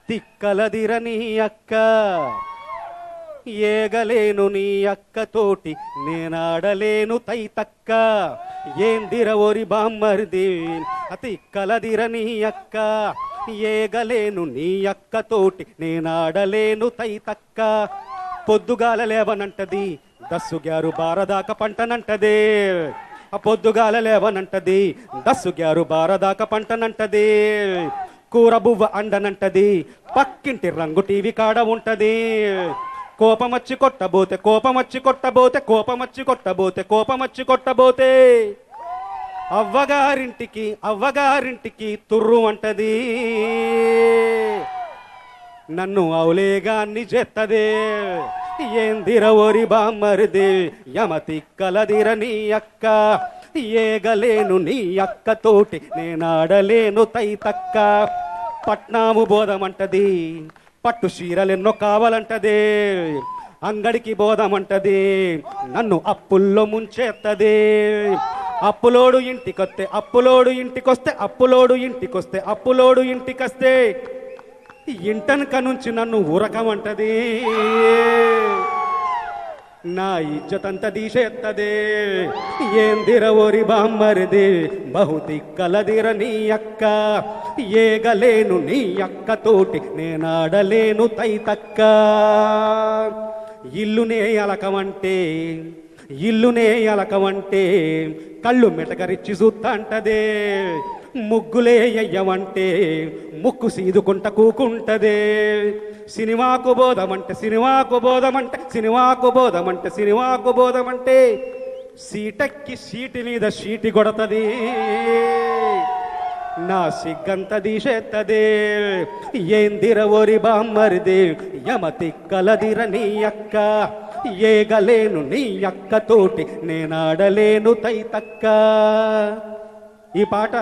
తిక్కలదిర నీ అక్క ఏగలేను నీ అక్కతోటి నేనాడలేను తైతక్క ఏందిర ఓరి బామ్మరిది తిక్కలదిర నీ అక్క ఏగలేను నీ అక్కతోటి నేనాడలేను తైతక్క పొద్దుగాల లేవనంటది దస్సుగ్యారు బారదాక పంటనంటదే పొద్దుగాల లేవనంటది దస్సుగ్యారు బారదాక పంటనంటది కూర బువ్వ అండనంటది పక్కింటి రంగు టీవీ కాడ ఉంటది కోపమచ్చి కొట్టబోతే కోపమచ్చి కొట్టబోతే కోపమచ్చి కొట్టబోతే కోపమచ్చి కొట్టబోతే అవ్వగారింటికి తుర్రు అంటది నన్ను అవులేగాన్ని చేత్తదే ఏందిర ఓరి బామ్మరిది యమతిక్కలదిర నీ అక్క ఏగలేను నీ అక్కతోటి నేనాడలేను తైతక్క పట్నాము బోధమంటది పట్టు చీరలెన్నో కావాలంటదే అంగడికి బోధమంటది నన్ను అప్పుల్లో ముంచేత్తది అప్పులోడు ఇంటికొస్తే అప్పులోడు ఇంటికొస్తే అప్పులోడు ఇంటికొస్తే అప్పులోడు ఇంటికొస్తే ఇంటనక నుంచి నన్ను ఊరకమంటది నా ఇజ్జతంత తీసేత్తదే ఏందిర ఓరి బామ్మరిది బహుతిక్కలదిర నీ అక్క ఏగలేను నీ అక్కతోటి నేనాడలేను తైతక్క ఇల్లునే అలకమంటే కళ్ళు మెటకరిచ్చి చూత్తంటదే ముగ్గులే అయ్యవంటే ముక్కు సీదుకుంట కూకుంటదే సినిమాకు బోధమంటే సీటెక్కి సీటి మీద సీటి కొడతది నా సిగ్గంత తీసేత్తదే ఏందిర ఓరి బామ్మరిది యమతిక్కలదిర నీ అక్క ఏగలేను నీ అక్కతోటి నేనాడలేను తైతక్క. ఈ పాట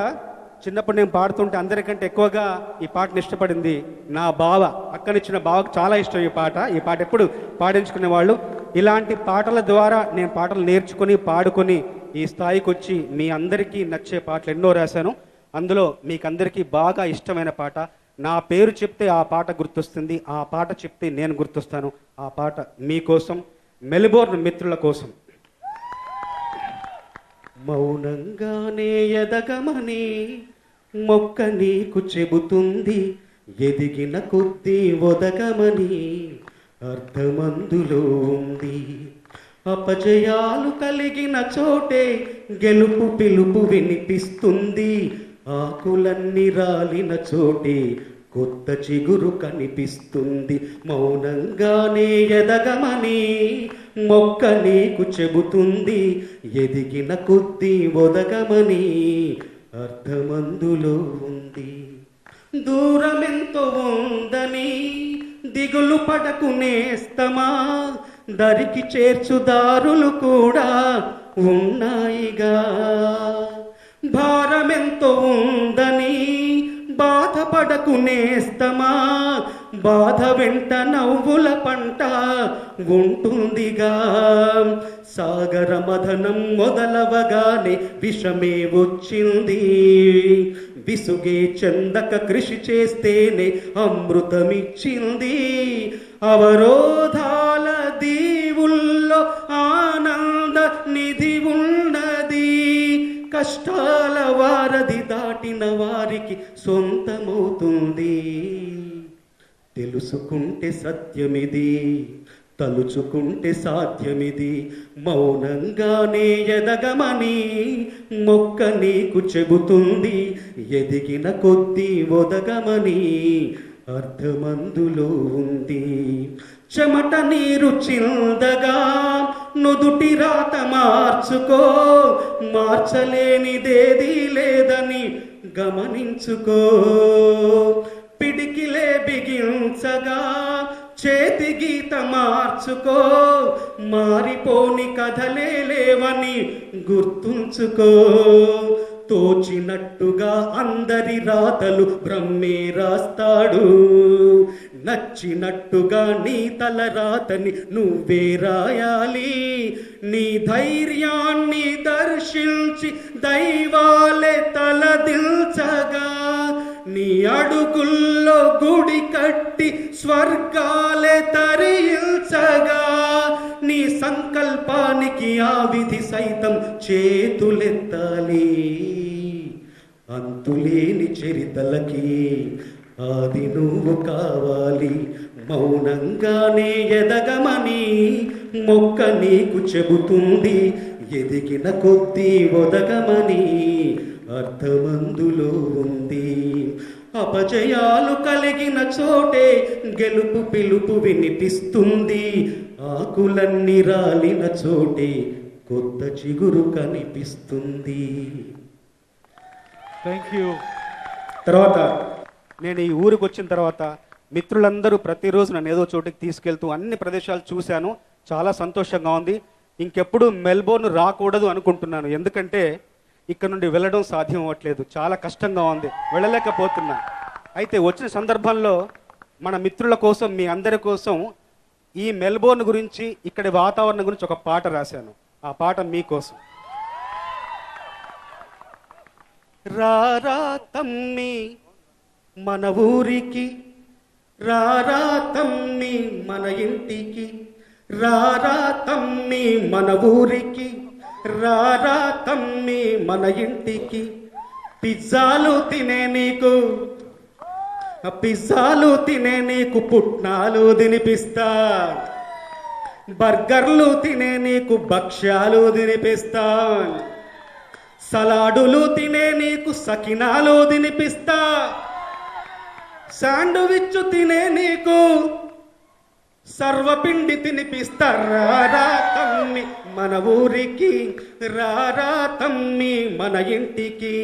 చిన్నప్పుడు నేను పాడుతుంటే అందరికంటే ఎక్కువగా ఈ పాటను ఇష్టపడింది నా బావ. అక్కనిచ్చిన బావకు చాలా ఇష్టం ఈ పాట ఎప్పుడు పాడించుకునే వాళ్ళు. ఇలాంటి పాటల ద్వారా నేను పాటలు నేర్చుకుని పాడుకొని ఈ స్థాయికి వచ్చి మీ అందరికీ నచ్చే పాటలు ఎన్నో రాశాను. అందులో మీకందరికీ బాగా ఇష్టమైన పాట, నా పేరు చెప్తే ఆ పాట గుర్తొస్తుంది, ఆ పాట చెప్తే నేను గుర్తొస్తాను. ఆ పాట మీకోసం, మెల్బోర్న్ మిత్రుల కోసం. మౌనంగానే ఎదగమని మొక్క నీకు చెబుతుంది, ఎదిగిన కొద్దీ ఒదగమని అర్థమందులో ఉంది. అపజయాలు కలిగిన చోటే గెలుపు పిలుపు వినిపిస్తుంది, ఆకులన్నీ రాలిన చోటే కొత్త చిగురు కనిపిస్తుంది. మౌనంగానే ఎదగమని మొక్క నీకు చెబుతుంది, ఎదిగిన కొద్దీ ఒదగమని అర్థమందులో ఉంది. దూరమెంతో ఉందని దిగులు పడకు నేస్తమా, దరికి చేర్చుదారులు కూడా ఉన్నాయిగా. భారమెంతో ఉందని బాధపడకు నేస్తమా, బాధ వెంట నవ్వుల పంట ఉంటుందిగా. సాగర మథనం మొదలవగానే విషమే వచ్చింది, విసుగే చెందక కృషి చేస్తేనే అమృతమిచ్చింది. అవరోధాల దీవుల్లో ఆనంద నిధి ఉన్నది, కష్టాల వారధి దాటిన వారికి సొంతమవుతుంది. తెలుసుకుంటే సత్యమిది, తలుచుకుంటే సాధ్యమిది. మౌనంగానే ఎదగమని మొక్క నీకు చెబుతుంది, ఎదిగిన కొద్దీ ఒదగమని అర్థమందులో ఉంది. చెమట నీరు చిందగా నుదుటి రాత మార్చుకో, మార్చలేనిదేదీ లేదని గమనించుకో. పిడికిలే బిగించగా చేతి గీత మార్చుకో, మారిపోని కథలే లేవని గుర్తుంచుకో. తోచినట్టుగా అందరి రాతలు బ్రహ్మే రాస్తాడు, నచ్చినట్టుగా నీ తల రాతని నువ్వే రాయాలి. నీ ధైర్యాన్ని దర్శించి దైవాలే తలదిల్చగా, నీ అడుగుల్లో గుడి కట్టి స్వర్గాలే తరిల్చగా, నీ సంకల్పానికి ఆ విధి సైతం చేతులెత్తాలి. అంతులేని చరితలకి ఆది నువ్వు కావాలి. మౌనంగానే ఎదగమని మొక్క నీకు చెబుతుంది. ఎదిగిన కొద్దీ ఒదగమని అర్థమందులో ఉంది. అపజయాలు కలిగిన చోటే గెలుపు పిలుపు వినిపిస్తుంది. ఆకులన్నీ రాలిన చోటే కొత్త చిగురు కనిపిస్తుంది. Thank you. తర్వాత నేను ఈ ఊరికి వచ్చిన తర్వాత మిత్రులందరూ ప్రతిరోజు నన్ను ఏదో చోటికి తీసుకెళ్తూ అన్ని ప్రదేశాలు చూశాను. చాలా సంతోషంగా ఉంది. ఇంకెప్పుడు మెల్బోర్న్ రాకూడదు అనుకుంటున్నాను. ఎందుకంటే ఇక్కడ నుండి వెళ్ళడం సాధ్యం అవ్వట్లేదు. చాలా కష్టంగా ఉంది, వెళ్ళలేకపోతున్నా. అయితే వచ్చిన సందర్భంలో మన మిత్రుల కోసం, మీ అందరి కోసం ఈ మెల్బోర్న్ గురించి, ఇక్కడి వాతావరణం గురించి ఒక పాట రాశాను. ఆ పాట మీకోసం. రారా తమ్మి మన ఊరికి, రారా తమ్మి మన ఇంటికి, రారా తమ్మి మన ఊరికి, రారా తమ్మి మన ఇంటికి. పిజ్జాలు తినే నీకు, పిజ్జాలు తినే నీకు పుట్నాలు తినిపిస్తా. బర్గర్లు తినే నీకు భక్ష్యాలు తినిపిస్తా. సలాడులు తినే నీకు సకినాలు తినిపిస్తా. శాండ్విచ్ తినే నీకు సర్వపిండి తినిపిస్తా. రారా తమ్మి మన ఊరికి, రారా తమ్మి మన ఇంటికి.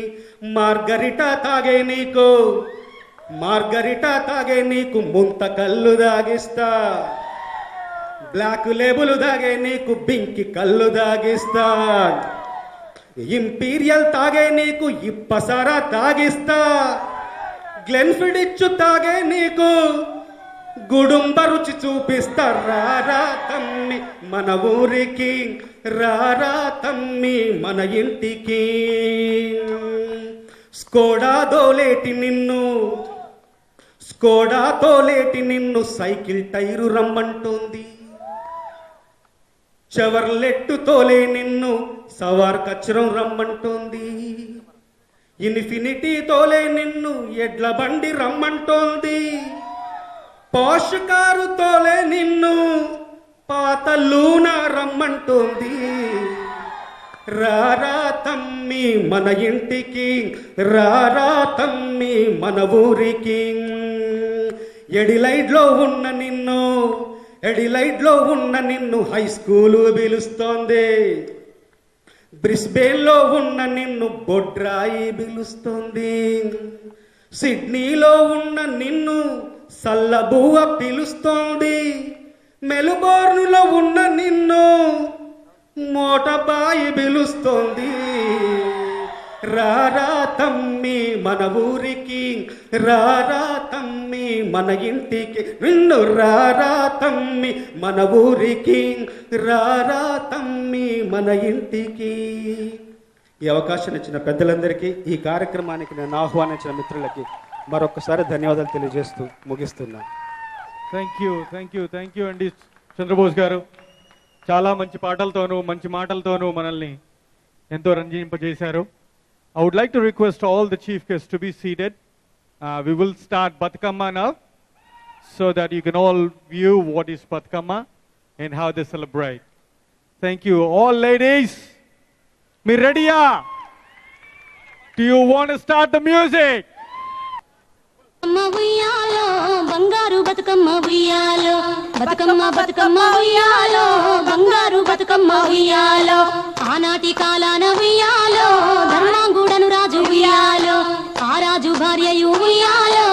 మార్గరిటా తాగే నీకు, మార్గరిటా తాగే నీకు ముంత కళ్ళు దాగిస్తా. బ్లాక్ లేబుల్ తాగే నీకు బింకి కళ్ళు దాగిస్తా. ఇంపీరియల్ తాగే నీకు ఇప్పసరా తాగిస్తా. గ్లెన్ఫిడిచ్ తాగే నీకు గుడుంబ రుచి చూపిస్తా. రారా తమ్మి మన ఊరికి, రారా తమ్మి మన ఇంటికి. స్కోడా తోలేటి నిన్ను, స్కోడా తోలేటి నిన్ను సైకిల్ టైరు రమ్మంటోంది. చెవర్లెట్టు తోలే నిన్ను సవార్ కచ్చరం రమ్మంటోంది. ఇన్ఫినిటీ తోలే నిన్ను ఎడ్ల బండి రమ్మంటోంది. పోష్ కారు తోలే నిన్ను పాత లూనా రమ్మంటోంది. రారా తమ్మి మన ఇంటికి, రారా తమ్మి మన ఊరికి. ఎడిలైడ్లో ఉన్న నిన్ను, ఎడిలైడ్లో ఉన్న నిన్ను హై స్కూలు పిలుస్తోంది. బ్రిస్బేన్లో ఉన్న నిన్ను బొడ్రాయి పిలుస్తోంది. సిడ్నీలో ఉన్న నిన్ను సల్లబువ్వ పిలుస్తోంది. మెల్బోర్న్లో ఉన్న నిన్ను మోటబాయి పిలుస్తోంది. రారా తమ్మి మన ఊరికి, రారా తమ్మి మన ఇంటికి. నిన్ను రారా తమ్మి మన ఊరికి, రారా తమ్మి మన ఇంటికి. ఈ అవకాశం ఇచ్చిన పెద్దలందరికీ, ఈ కార్యక్రమానికి నేను ఆహ్వానించిన మిత్రులకి మరొకసారి ధన్యవాదాలు తెలియజేస్తూ ముగిస్తున్నాను. Thank you, thank you, thank you అండి చంద్రబోస్ గారు. చాలా మంచి పాటలతోనూ మంచి మాటలతోనూ మనల్ని ఎంతో రంజింపజేశారు. I would like to request all the chief guests to be seated. We will start Batukama now, so that you can all view what is Batukama and how they celebrate. Thank you. All ladies, me ready? Do you want to start the music? బంగారు బతుకమ్మ ఉయ్యాలో, బతుకమ్మ బతుకమ్మ ఉయ్యాలో, బంగారు బతుకమ్మ ఉయ్యాలో. ఆనాటి కాలాన ఉయ్యాలో, ధర్మాంగుడను రాజు ఉయ్యాలో. ఆ రాజు భార్యయు ఉయ్యాలో,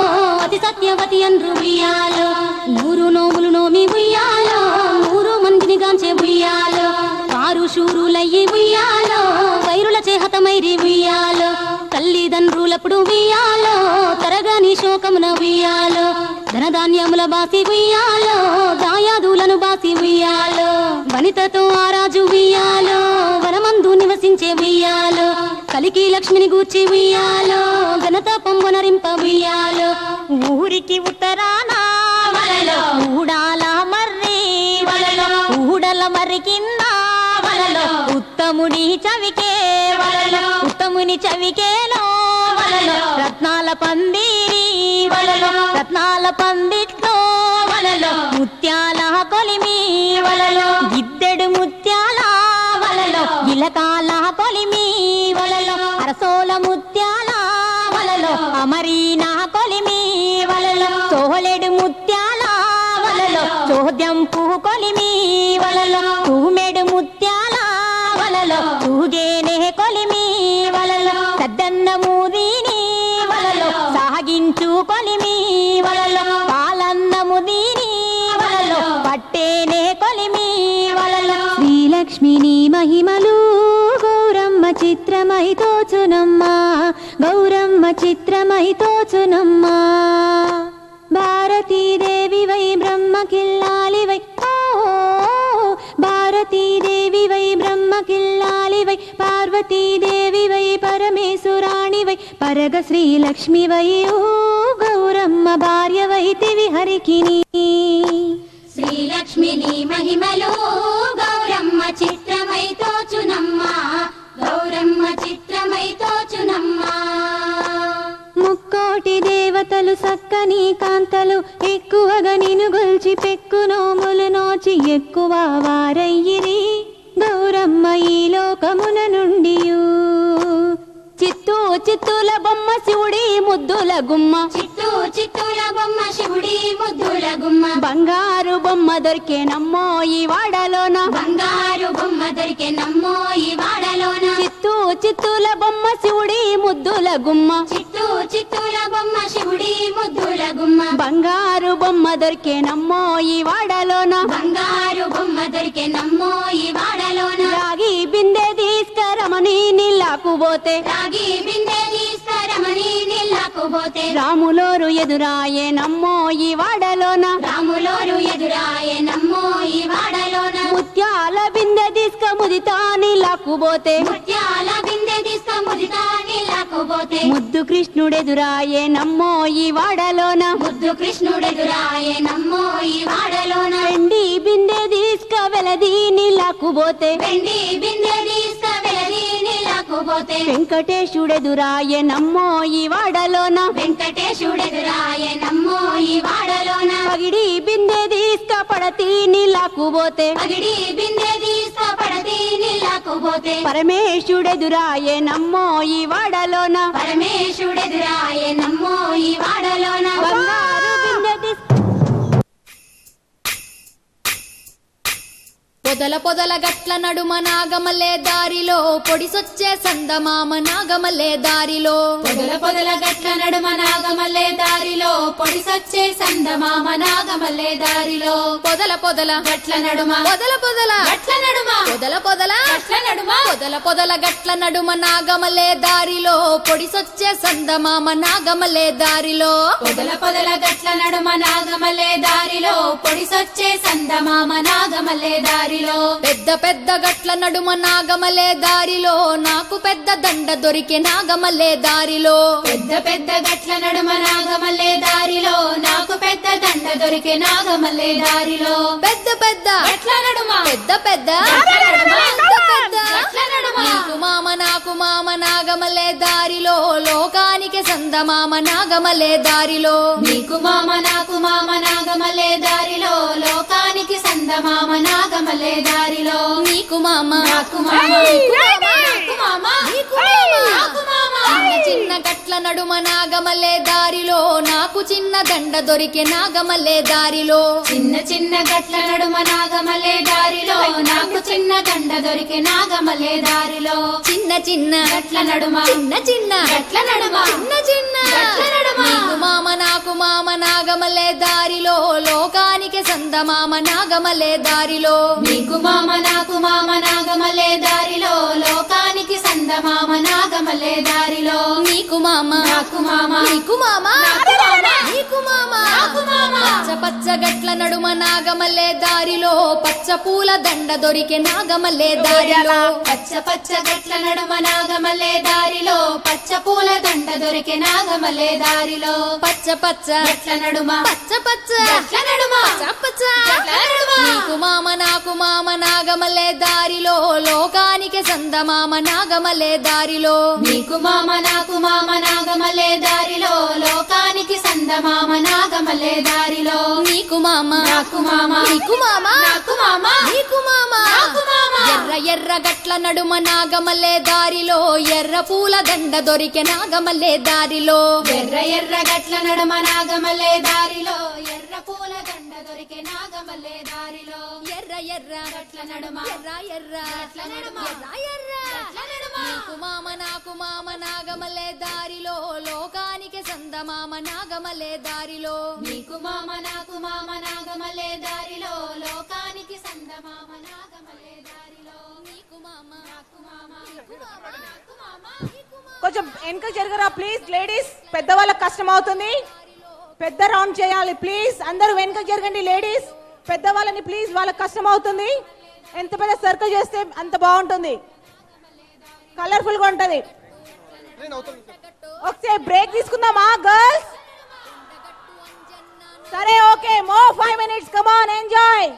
అతి సత్యవతి అండ్రు ఉయ్యాలో. 100 నోములు నోమి ఉయ్యాలో, 100 మందిని గాంచే ఉయ్యాలో. వారు శూరులయ్యి ఉయ్యాలో, వైరుల చేహతమైరి ఉయ్యాలో. తల్లిదండ్రులప్పుడు ఉయ్యాలో, తరగని శోకమున ఉయ్యాలో. ధనధాన్యముల బాసి ఉయ్యాలో, దాయాదులను బాసి ఉయ్యాలో. వనితతో ఆ రాజు ఉయ్యాలో, వనమందు నివసించే ఉయ్యాలో. కలికి లక్ష్మిని గూర్చి ఉయ్యాలో, ఘనత పొంగునరింప ఉయ్యాలో. ఊరికి ఉత్తరాన వలలో ఊడాల మర్రి వలలో ఊడల మర్రి కింద వలలో ఉత్తముడి చవికే వలలో ఉత్తముని చవికేలో వలలో రత్నాల పందిరి వలలో రత్నాల పందిట్లో వలలో ముత్యాల కొలిమి వలలో గిద్దెడు ముత్యాల వలలో గిలకాల కొలిమి వలలో అరసోల ముత్యాల వలలో అమరీనా కొలిమి వలలో సోహలెడు ముత్యాల వలలో చోద్యంపు కొలిమి వలలో తూమెడు ముత్యాల వలలో తూగేనే కొలిమి వలలో సద్దన్న మూదిని వలలో సాగించు కొలిమి వలలో పాలన్నము దీని వలలో పట్టేనే కొలిమి వలలో శ్రీలక్ష్మిని మహిమలు గౌరమ్మ చిత్రమై తోచునమ్మా గౌరమ్మ చిత్రమై తోచునమ్మా భారతీదేవి వై బ్రహ్మ కిల్లాలి వై భారతీదేవి వై బ్రహ్మ కిల్లాలి వై పార్వతీదేవి వై పరమేశ్వరాణి వై పరగ శ్రీలక్ష్మి వై ఓ గౌరమ్మ భార్య వైతివి హరికిని శ్రీలక్ష్మిని మహిమలు గౌరమ్మ చిత్రమై తోచునమ్మా గౌరమ్మ చిత్రమై తోచునమ్మా ముక్కోటి దేవతలు సక్కని కాంతలు ఎక్కువగా నిను గొల్చి పెక్కు నోములు నోచి ఎక్కువ వారయ్యిరి గౌరమ్మ ఈ లోకమున నుండియు చిత్తూ చిత్తుల బొమ్మ శివుడి ముద్దుల గుమ్మ చిత్తూ చిత్తూల బొమ్మ శివుడి ముద్దుల గుమ్మ బంగారు బొమ్మ దొరికేనమ్మో ఈ వాడలోన బంగారు బొమ్మ దొరికే నమ్మో ఈ వాడలోన చిత్తూ చిత్తుల బొమ్మ శివుడి ముద్దుల గుమ్మ చిత్తూ చిత్తూల బొమ్మ శివుడి ముద్దుల గుమ్మ బంగారు బొమ్మ దొరికేనమ్మో ఈ వాడలోన బంగారు బొమ్మ దొరికే నమ్మో ఈ వాడలోన రాగి బిందె తీసుకరమని నీళ్ళకు పోతే రాగి బిందె తీసుకరమని నీళ్ళకు పోతే రాములోరు ఎదురాయే నమ్మో ఈ వాడలోన రాములోరు ఎదురాయే నమ్మో ఈ వాడలోన ముత్యాల బిందె తీసుక ముదితా నీళ్ళకు పోతే ముత్యాల బిందె తీసుక ముదితా నీళ్ళకు పోతే ముద్దు కృష్ణుడెదురాయే నమ్మో ఈ వాడలోన ముద్దు కృష్ణుడెదురాయే నమ్మో ఈ వాడలోన వెండి బిందె తీసుక వెలది నీళ్ళకు పోతే వెండి బిందె తీసుక వెలది నీళ్ళకు పోతే వెంకటేశుడెదురాయే నమ్మో ఈ వాడలోన వెంకటేశుడెదురాయే నమ్మో ఈ వాడలోన పగిడి బిందె తీసుక పడతి నీళ్ళకు పోతే పగిడి బిందె తీసుక పడతి నీళ్ళకు పోతే పరమేశుడెదురాయే నమ్మో ఈ వాడలోన పరమేశుడెదురాయే నమ్మో ఈ వాడలోన బంగారు బిందె తీసుక పొదల పొదల గట్ల నడుమ నాగమల్లే దారిలో పొడిసొచ్చే సందమామ నాగమల్లే దారిలో పొదల పొదల గట్ల నడుమ నాగమల్లే దారిలో పొడిసొచ్చే సందమామ నాగమల్లే దారిలో పొదల పొదల గట్ల నడుమ పొదల పొదల గట్ల నడుమ పొదల పొదల గట్ల నడుమ పొదల పొదల గట్ల నడుమ నాగమల్లే దారిలో పొడిసొచ్చే సందమామ నాగమల్లే దారిలో పొదల పొదల గట్ల నడుమ నాగమల్లే దారిలో పొడిసొచ్చే సందమామ నాగమల్లే దారిలో పెద్ద పెద్ద గట్ల నడుమ నాగమల్లే దారిలో నాకు పెద్ద దండ దొరికే నాగమల్లే దారిలో పెద్ద పెద్ద గట్ల నడుమ నాగమల్లే దారిలో నాకు పెద్ద దండ దొరికే నాగమల్లే దారిలో పెద్ద పెద్ద గట్ల నడుమ పెద్ద పెద్ద గట్ల నడుమ పెద్ద పెద్ద గట్ల నడుమ నీకు మామ నాకు మామ నాగమల్లే దారిలో లోకానికి సందమామ నాగమల్లే దారిలో నీకు మామ నాకు మామ నాగమల్లే దారిలో లోకానికి సందమామ నాగమల్లే దారిలో నీకు మామ నాకు మామ నీకు మామ నాకు మామ నీకు మామ నాకు మామ చిన్న చిన్న గట్ల నడుమ నాగమల్లే దారిలో నాకు చిన్న దండ దొరికే నాగమల్లే దారిలో చిన్న చిన్న గట్ల నడుమ నాగమల్లే దారిలో నాకు చిన్న దండ దొరికే నాగమల్లే దారిలో చిన్న చిన్న గట్ల నడుమ చిన్న చిన్న గట్ల నడుమ చిన్న చిన్న గట్ల నడుమ నీకు మామ నాకు మామ నాగమల్లే దారిలో లోకానికి సందమామ నాగమల్లే దారిలో నీకు మామ నాకు మామ నాగమల్లే దారిలో లోకానికి సందమామ నాగమల్లే దారిలో నీకు మామ నాకు మామ నీకు మామ నాకు మామ నీకు మామ నాకు మామ పచ్చ పచ్చగట్ల నడుమ నాగమల్లే దారిలో పచ్చ పూల దండ దొరికే నాగమల్లే దారిలో పచ్చ పచ్చ గట్ల నడుమ నాగమల్లే దారిలో పచ్చ పూల దండ దొరికే నాగమల్లే దారిలో పచ్చ పచ్చ గట్ల నడుమ పచ్చ పచ్చ గట్ల నడుమ పచ్చ పచ్చ గట్ల నడుమ నీకు మామ నాకు మామ నాగమల్లే దారిలో లోకానికి సందమామ నాగమల్లే దారిలో నీకు మామ నాకు మామ నాగమల్లే దారిలో లోకానికి సందమామ నాగమల్లే దారిలో నీకు మామ నాకు మామ నీకు మామ నాకు మామ నీకు మామ నాకు మామ ఎర్ర ఎర్ర గట్ల నడుమ నాగమల్లే దారిలో ఎర్ర పూల దండ దొరికే నాగమల్లే దారిలో ఎర్ర ఎర్ర గట్ల నడుమ నాగమల్లే దారిలో ఎర్ర పూల దండ దొరికే నాగమల్లే దారిలో ఎర్ర ఎర్ర గట్ల నడుమ ఎర్ర ఎర్ర గట్ల నడుమ ఎర్ర ఎర్ర గట్ల నడుమ నీకు మామ నాకు మామ నాగమల్లే దారిలో లోకానికి సందమామ నాగమల్లే దారిలో నీకు మామ నాకు మామ నాగమల్లే దారిలో లోకానికి సందమామ నాగమల్లే దారిలో నీకు మామ నాకు మామ నీకు మామ నాకు మామ కొంచెం వెనక జరగరా ప్లీజ్ లేడీస్, పెద్దవాళ్ళకి కష్టం అవుతుంది. పెద్ద రౌండ్ చేయాలి ప్లీజ్. అందరూ వెనక జరగండి లేడీస్, పెద్దవాళ్ళని ప్లీజ్, వాళ్ళకి కష్టం అవుతుంది. ఎంత పెద్ద సర్కిల్ చేస్తే అంత బాగుంటుంది, కలర్ఫుల్ గా ఉంటది. ఒకసారి బ్రేక్ తీసుకుందామా గర్ల్స్? సరే ఓకే, మో 5 minutes, కమ్ ఆన్ ఎంజాయ్.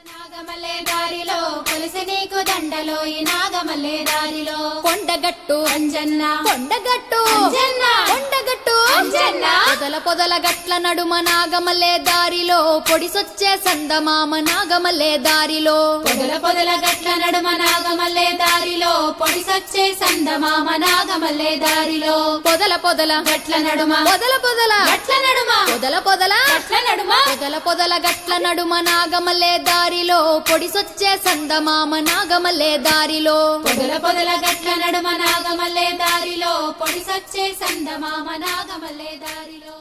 నాగమల్లే దారిలో కొలిసి నీకు దండలో ఈ నాగమల్లే దారిలో కొండగట్టు అంజన్న కొండగట్టు అంజన్న కొండగట్టు అంజన్న పొదల పొదల గట్ల నడుమ నాగమల్లే దారిలో పొడిసొచ్చే సందమామ నాగమల్లే దారిలో పొదల పొదల గట్ల నడుమ నాగమల్లే దారిలో పొడిసొచ్చే సందమామ నాగమల్లే దారిలో పొదల పొదల గట్ల నడుమ పొదల పొదల గట్ల నడుమ పొదల పొదల గట్ల నడుమ పొదల పొదల గట్ల నడుమ నాగమల్లే దారిలో పొడిసొచ్చే సందమామ నాగమల్లే దారిలో పొదల పొదల గట్ల నడుమ నాగమల్లే దారిలో పొడిసొచ్చే సందమామ నాగమల్లే దారిలో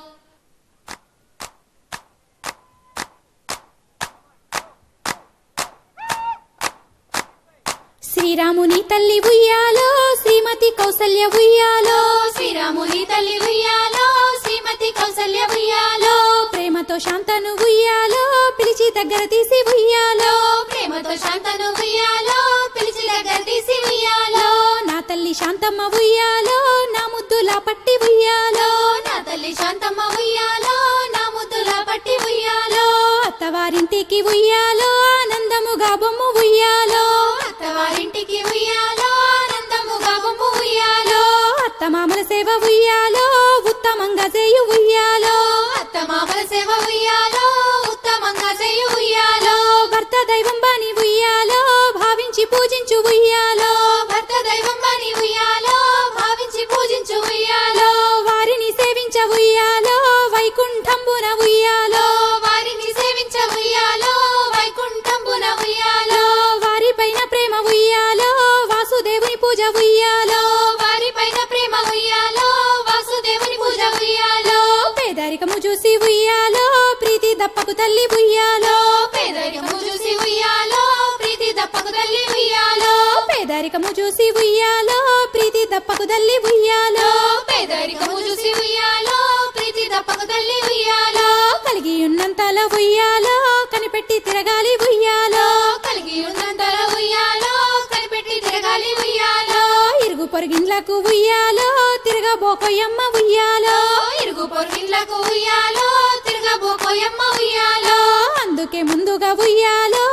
శ్రీరాముని తల్లి ఉయ్యాలో శ్రీమతి కౌసల్య ఉయ్యాలో శ్రీరాముని తల్లి ఉయ్యాలో శ్రీమతి కౌసల్య ఉయ్యాలో ప్రేమతో శాంతను ఉయ్యాలో పిలిచి దగ్గర తీసి ఉయ్యాలో ప్రేమతో శాంతను ఉయ్యాలో పిలిచి దగ్గర తీసి ఉయ్యాలో నా తల్లి శాంతమ్మ ఉయ్యాలో నా ముద్దులా పట్టి ఉయ్యాలో నా తల్లి శాంతమ్మ ఉయ్యాలో నా ముద్దుల పట్టి ఉయ్యాలో అత్తవారింటికి ఉయ్యాలో ఆనందముగా బొమ్మ ఉయ్యాలో అత్తవారింటికి ఉయ్యాలో ఆనందముగా బొమ్మ ఉయ్యాలో అత్తమామల సేవ ఉయ్యాలో ఉత్తమంగా చేయు ఉయ్యాలో అత్తమామల సేవ ఉయ్యాలో ఉత్తమంగా చేయు ఉయ్యాలో భర్త దైవం బాని ఉయ్యాలో భావించి పూజించు ఉయ్యాలో భర్త దైవం అని ఉయ్యాలో భావించి పూజించు ఉయ్యాలో వారిని సేవించ ఉయ్యాలో వైకుంఠంబున ఉయ్యాలో వారిని సేవించ ఉయ్యాలో వైకుంఠంబున ఉయ్యాలో వారిపైన ప్రేమ ఉయ్యాలో వాసుదేవుని పూజ ఉయ్యాలో వారిపైన ప్రేమ ఉయ్యాలో వాసుదేవుని పూజ ఉయ్యాలో పేదరికము చూసి ఉయ్యాలో ప్రీతి దప్పకు తల్లి ఉయ్యాలో పేదరికము చూసి ఉయ్యాలో ప్రీతి దప్పకు తల్లి ఉయ్యాలో పేదరికము చూసి ఉయ్యాలో ప్రీతి దప్పకు తల్లి ఉయ్యాలో పేదరికము చూసి ఉయ్యాలో ప్రీతి దప్పకు తల్లి ఉయ్యాలో కలిగి ఉన్నంతలో ఉయ్యాలో కనిపెట్టి తిరగాలి ఉయ్యాలో కలిగి ఉన్నంతల ఉయ్యాలో కనిపెట్టి తిరగాలి ఉయ్యాలో ఇరుగు పొరుగిండ్లకు ఉయ్యాలో తిరగబోకోయమ్మ ఉయ్యాలో ఇరుగు పొరుగిళ్ళకు ఉయ్యాలో తిరగబోకోయమ్మ ఉయ్యాలో అందుకే ముందుగా ఉయ్యాలో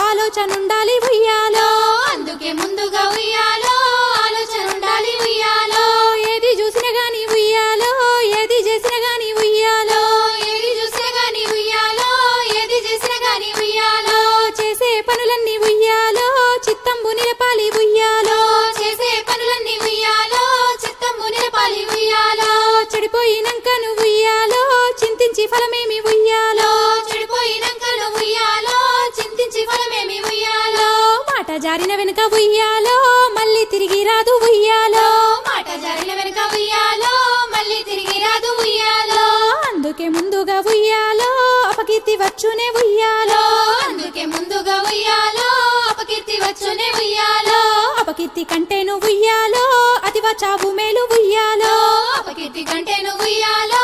ఆలోచన ఉండాలి ఉయ్యాలో అందుకే ముందుగా ఉయ్యాలో ఆలోచన ఉండాలి ఉయ్యాలో ఏది చూసినా గాని ఉయ్యాలో ఏది చేసినా గాని ఉయ్యాలో ఏది చూసినా గాని ఉయ్యాలో ఏది చేసినా గాని ఉయ్యాలో చేసే పనులన్నీ ఉయ్యాలో చిత్తంబు నిలపాలి ఉయ్యాలో చేసే పనులన్నీ ఉయ్యాలో చిత్తము నిలపాలి ఉయ్యాలో చెడిపోయినంకను ఉయ్యాలో చింతించి ఫలమేమి ఉయ్యాలో చెడిపోయినాకను ఉయ్యాలో చింతించి ఫలమేమి ఉయ్యాలో మాట జారిన వెనుక ఉయ్యాలో మళ్ళీ తిరిగి రాదు ఉయ్యాలో మాట జారిన వెనుక ఉయ్యాలో మళ్ళీ తిరిగి రాదు ఉయ్యాలో అందుకే ముందుగా ఉయ్యాలో అపకీర్తి వచ్చునే ఉయ్యాలో అందుకే ముందుగా ఉయ్యాలో అపకీర్తి వచ్చునే ఉయ్యాలో అపకీర్తి కంటేను ఉయ్యాలో అతివ చావు మేలు ఉయ్యాలో అపకీర్తి కంటే నువ్వు ఉయ్యాలో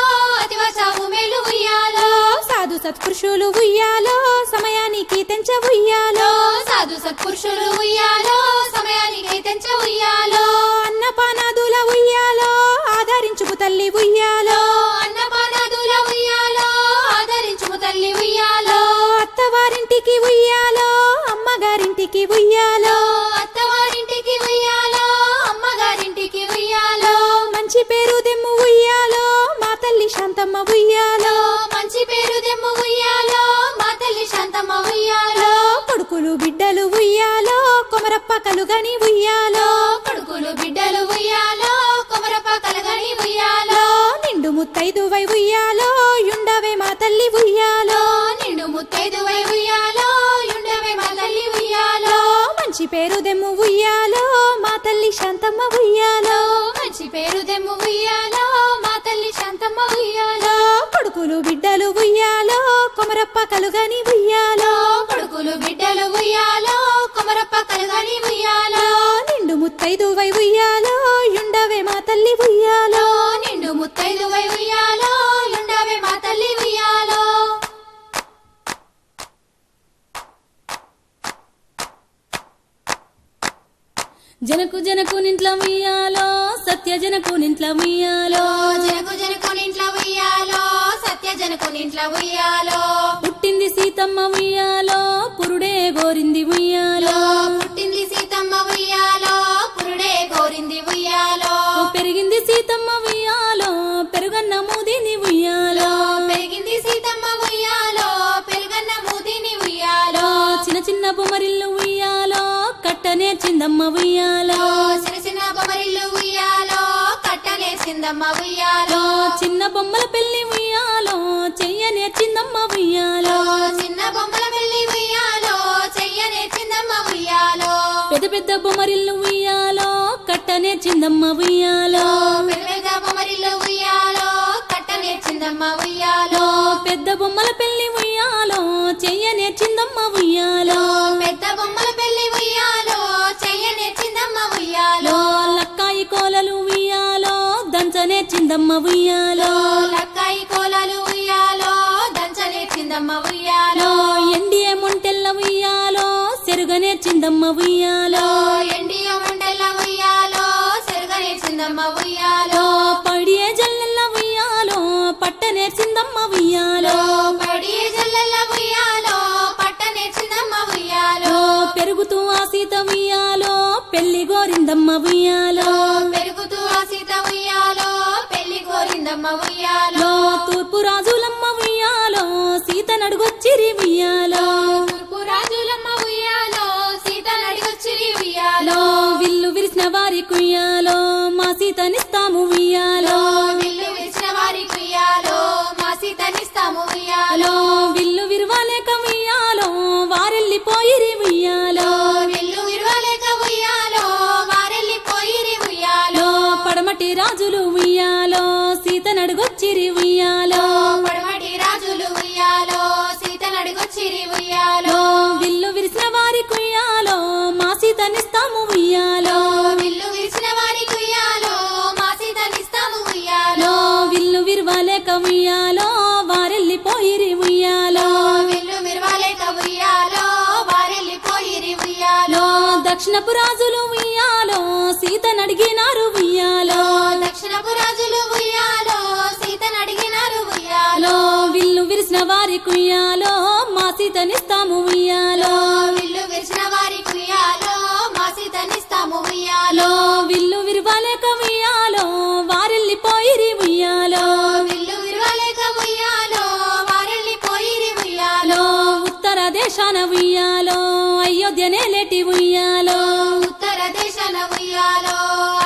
సత్పురుషులు ఉయ్యాలో సమయానికి తెంచ ఉయ్యాలో సాధు సత్పురుషులు ఉయ్యాలో సమయానికి తెంచ ఉయ్యాలో అన్నపానాదుల ఉయ్యాలో ఆదరించుము తల్లి ఉయ్యాలో అన్నపానాదుల ఉయ్యాలో ఆదరించుము తల్లి ఉయ్యాలో అత్తవారింటికి ఉయ్యాలో అమ్మగారింటికి ఉయ్యాలో అత్తవారింటికి ఉయ్యాలో అమ్మగారింటికి ఉయ్యాలో మంచి పేరు దెమ్ము ఉయ్యాలో మా తల్లి శాంతమ్మ ఉయ్యాలో మంచి పేరు దెమ్ము ఉయ్యాలో మా తల్లి శాంతమ్మ ఉయ్యాలో కొడుకులు బిడ్డలు ఉయ్యాలో కొమరప్ప కలుగని ఉయ్యాలో కొడుకులు బిడ్డలు ఉయ్యాలో కొమరప్ప కలగని ఉయ్యాలో నిండు ముత్తైదువై ఉయ్యాలో యుండవే మా తల్లి ఉయ్యాలో నిండు ముత్తైదువై ఉయ్యాలో యుండవే మా తల్లి ఉయ్యాలో మంచి పేరు దెమ్ము ఉయ్యాలో మా తల్లి శాంతమ్మ ఉయ్యాలో మంచి పేరు దెమ్ము ఉయ్యాలో మా తల్లి శాంతమ్మ ఉయ్యాలో కొడుకులు బిడ్డలు ఉయ్యాలో కొమరప్ప కలుగని ఉయ్యాలో కొడుకులు బిడ్డలు ఉయ్యాలో కొమరప్ప కలగని ఉయ్యాలో నిండు ముత్తైదువై ఉయ్యాలో యుండవే మా తల్లి ఉయ్యాలో నిండు ముత్తైదువై ఉయ్యాలో యుండవే మా తల్లి ఉయ్యాలో జనకు జనకు నింట్ల ఉయ్యాలో సత్య జనకు నింట్ల ఉయ్యాలో జనకు జనకు నింట్ల ఉయ్యాలో సత్య జనకు నింట్ల ఉయ్యాలో పుట్టింది సీతమ్మ ఉయ్యాలో పురుడే గోరింది ఉయ్యాలో పుట్టింది సీతమ్మ ఉయ్యాలో పురుడే గోరింది ఉయ్యాలో పెరిగింది సీతమ్మ ఉయ్యాలో పెరుగన్న మూదిని ఉయ్యాలో పెరిగింది సీతమ్మ ఉయ్యాలో పెరుగన్న మూదిని ఉయ్యాలో చిన్న చిన్న బొమ్మరిల్లు ఉయ్యాలో కట్టనే చిందమ్మ ఉయ్యాలో చిన్న చిన్న బొమ్మరిల్లు ఉయ్యాలో కట్టలేసిందమ్మ ఉయ్యాలో చిన్న బొమ్మల పెళ్లి ఉయ్యాలో చెయ్యనే చిందమ్మ ఉయ్యాలో చిన్న బొమ్మల పెళ్లి ఉయ్యాలో చెయ్యనే చిందమ్మ ఉయ్యాలో పెద్ద పెద్ద బొమ్మరిల్లు ఉయ్యాలో కట్టనే చిందమ్మ ఉయ్యాలో పెద్ద బొమ్మరిల్లు ఉయ్యాలో కట్టలేసిందమ్మ ఉయ్యాలో పెద్ద బొమ్మల పెళ్లి ఉయ్యాలో చెయ్యనే చిందమ్మ ఉయ్యాలో పెద్ద బొమ్మల పెళ్లి ఉయ్యాలో చెయ్యనే చిందమ్మ ఉయ్యాలో లక్కాయి కోలలు ఉయ్యాలో దంచనే చిందమ్మ ఉయ్యాలో లక్కాయి కోలలు ఉయ్యాలో దంచనే చిందమ్మ ఉయ్యాలో ఎండియే మొంటెల్ల ఉయ్యాలో సెరుగనే చిందమ్మ ఉయ్యాలో ఎండియ మండల ఉయ్యాలో సెరుగనే చిందమ్మ ఉయ్యాలో పడియే జల్లెల్ల ఉయ్యాలో పట్టనే చిందమ్మ ఉయ్యాలో పడి జల్లెల్ల ఉయ్యాలో పట్టనే చిందమ్మ ఉయ్యాలో పెరుగుతూ ఆ సీత ఉయ్యాలో పెళ్లి గోరిందమ్మ ఉయ్యాలో పెరుగుతూ ఆ సీత ఉయ్యాలో పెళ్లి కోరిందమ్మ ఉయ్యాలో తూర్పు రాజులమ్మ ఉయ్యాలో సీత నడుగొచ్చిరి ఉయ్యాలో తూర్పు రాజులమ్మ ఉయ్యాలో సీత నడిగొచ్చిరి ఉయ్యాలో విల్లు విరిసిన వారి కుయ్యాలో మా సీతనిస్తాము ఉయ్యాలో విల్లు విరిచిన వారి ఉయ్యాలో మా సీతనిస్తాము ఉయ్యాలో విల్లు విరవాలేక ఉయ్యాలో వారెళ్ళిపోయిరి ఉయ్యాలో విల్లు విరవలేక ఉయ్యాలో వారెళ్ళిపోయిరి ఉయ్యాలో పడమటి రాజులు ఉయ్యాలో సీత నడుగొచ్చిరి ఉయ్యాలో పడమటి రాజులు ఉయ్యాలో సీత నడిగొచ్చిరి ఉయ్యాలో విల్లు విరిసిన వారి కుయ్యాలో మా సీతనిస్తాము ఉయ్యాలో విల్లు విరిచిన వారి ఉయ్యాలో మా సీతనిస్తాము ఉయ్యాలో విల్లు విరవాలేక ఉయ్యాలో వారెళ్ళిపోయిరి ఉయ్యాలో విల్లు విరవలేక ఉయ్యాలో వారెళ్ళిపోయిరి ఉయ్యాలో దక్షిణపు రాజులు ఉయ్యాలో సీత నడిగినారు ఉయ్యాలో దక్షిణపు రాజులు ఉయ్యాలో సీతను అడిగినారు ఉయ్యాలో విల్లు విరిసిన వారి కుయ్యాలో మా సీతనిస్తాము ఉయ్యాలో విల్లు విరిచిన వారి ఉయ్యాలో మా సీతనిస్తాము ఉయ్యాలో విల్లు విరవాలేక ఉయ్యాలో వారెళ్ళిపోయిరి ఉయ్యాలో విల్లు విరవలేక ఉయ్యాలో వారెళ్ళిపోయిరి ఉయ్యాలో ఉత్తర దేశాన ఉయ్యాలో అయోధ్యనే లేటి ఉయ్యాలో ఉత్తర దేశాన ఉయ్యాలో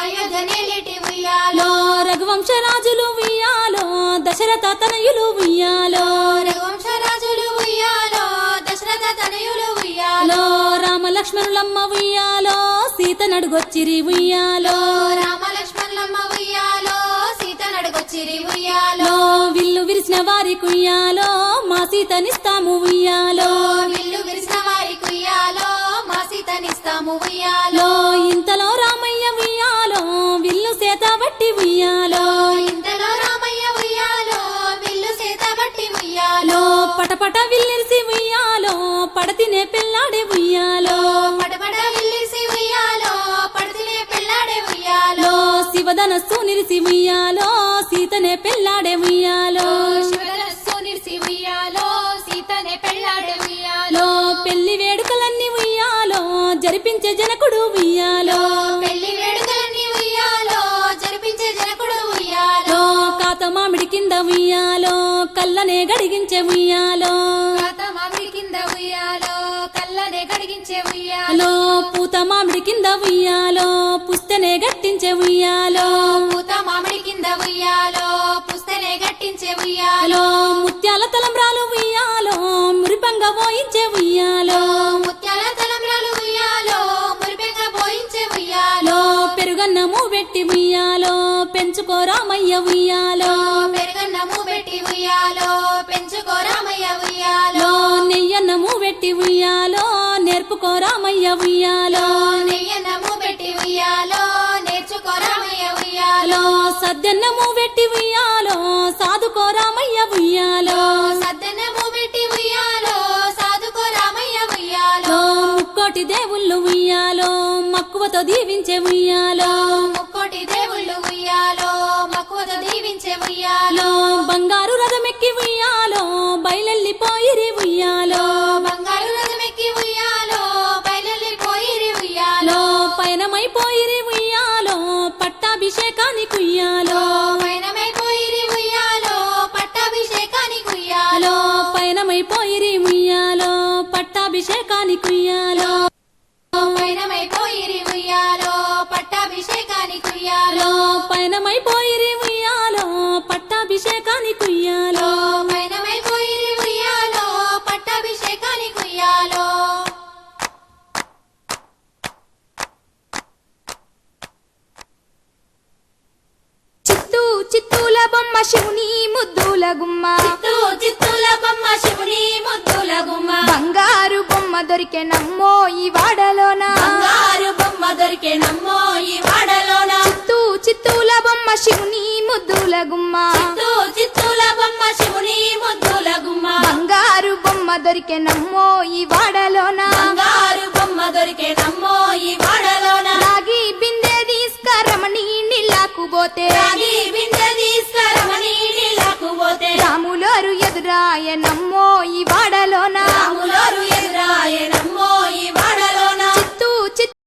అయోధ్య నేలేటి ఉయ్యాలో రఘువంశ రాజులు ఉయ్యాలో దశరథ తనయులు ఉయ్యాలో రఘువంశ రాజులు ఉయ్యాలో దశరథ తనయులు ఉయ్యాలో రామ లక్ష్మణులమ్మ ఉయ్యాలో సీత నడుగొచ్చిరి ఉయ్యాలో రామ లక్ష్మణులమ్మ ఉయ్యాలో సీత నడుగొచ్చిరి ఉయ్యాలో విల్లు విరిసిన వారి కుయ్యాలో మా సీతనిస్తాము ఉయ్యాలో విల్లు విరిసిన వారి ఉయ్యాలో మా సీతనిస్తాము ఉయ్యాలో ఇంతలో రామయ్య ఉయ్యాలో విల్లు సేత బట్టి ఉయ్యాలో ఇంతలో రామయ్య ఉయ్యాలో విల్లు సీత బట్టి ఉయ్యాలో పటపట విల్లిరిసి ఉయ్యాలో పడతినే పెళ్ళాడే ఉయ్యాలో పటపట విల్లిసి ఉయ్యాలో పడతినే పెళ్ళాడే ఉయ్యాలో శివధనస్సు నిరిసి ఉయ్యాలో సీతనే పెళ్ళాడే ఉయ్యాలో శివధనస్సు నిరిసి ఉయ్యాలో సీతనే పెళ్ళాడే ఉయ్యాలో పెళ్లి వేడుకలన్నీ ఉయ్యాలో జరిపించే జనకుడు ఉయ్యాలో పెళ్లి వేడుకలన్నీ ఉయ్యాలో జరిపించే జనకుడు ఉయ్యాలో కాత మామిడి కింద ఉయ్యాలో కళ్ళనే గడిగించే ఉయ్యాలో కాత మామిడి కింద ఉయ్యాలో కళ్ళనే గడిగించే ఉయ్యాలో పూత మామిడి కింద ఉయ్యాలో పుస్తనే గట్టించే ఉయ్యాలో పూత మామిడి కింద ఉయ్యాలో పుస్తనే గట్టించే ఉయ్యాలో ముత్యాల తలంబ్రాలు ఉయ్యాలో మురిపంగా పోయించే ఉయ్యాలో ముత్యాల తలంబ్రాలు ఉయ్యాలో మురిపెంగా పోయించే ఉయ్యాలో పెరుగన్నము పెట్టి ఉయ్యాలో పెంచుకోరామయ్య ఉయ్యాలో పెరుగన్నము పెట్టి ఉయ్యాలో పెంచుకోరామయ్య ఉయ్యాలో నెయ్యన్నము పెట్టి ఉయ్యాలో నేర్పుకోరామయ్య ఉయ్యాలో నెయ్యన్నము పెట్టి ఉయ్యాలో నేర్చుకోరామయ్య ఉయ్యాలో సద్దన్నము పెట్టి ఉయ్యాలో సాధుకోరామయ్య ఉయ్యాలో సద్దన్నము పెట్టి ఉయ్యాలో సాధుకోరామయ్య ఉయ్యాలో ముక్కోటి దేవుళ్ళు ఉయ్యాలో మక్కువతో దీవించే ఉయ్యాలో ముక్కోటి దేవుళ్ళు ఉయ్యాలో మక్కువతో దీవించే ఉయ్యాలో బంగారు రథమెక్కి ఉయ్యాలో బయలెళ్ళిపోయిరి ఉయ్యాలో బంగారు రథమెక్కి ఉయ్యాలో బయలుపోయిరి ఉయ్యాలో పయనమైపోయిరి ఉయ్యాలో పట్టాభిషేకానికి ఉయ్యాలో పయనమైపోయిరి ఉయ్యాలో పట్టాభిషేకానికి ఉయ్యాలో పయనమైపోయిరి ఉయ్యాలో పట్టాభిషేకానికి ఉయ్యాలో పయనమైపోయిరి ఉయ్యాలో పట్టాభిషేకానికి ఉయ్యాలో పయనమైపోయిరి ఉయ్యాలో పట్టాభిషేకానికి ఉయ్యాలో పయనమైపోయిరి ఉయ్యాలో పట్టాభిషేకానికి ఉయ్యాలో చిత్తూ చిత్తూల బొమ్మ శివుని ముద్దుల గుమ్మ చిత్తూల బొమ్మ శివుని ముద్దుల గుమ్మ బంగారు బొమ్మ దొరికే నమ్మో ఈ వాడలోన బంగారు బొమ్మ దొరికే నమ్మో ఈ వాడలోన చిత్తూల బొమ్మ శివుని ముద్దుల గుమ్మ చిత్తూల బొమ్మ శివుని ముద్దుల గుమ్మ బంగారు బొమ్మ దొరికే నమ్మో ఈ వాడలోన బంగారు బొమ్మ దొరికే నమ్మో ఈ వాడలోన రాగి బిందె తీసుకరమణి నీళ్ళకు పోతే రాగి బిందె తీసుకరమని నీళ్ళకు పోతే రాములోరు ఎదురాయ నమ్మో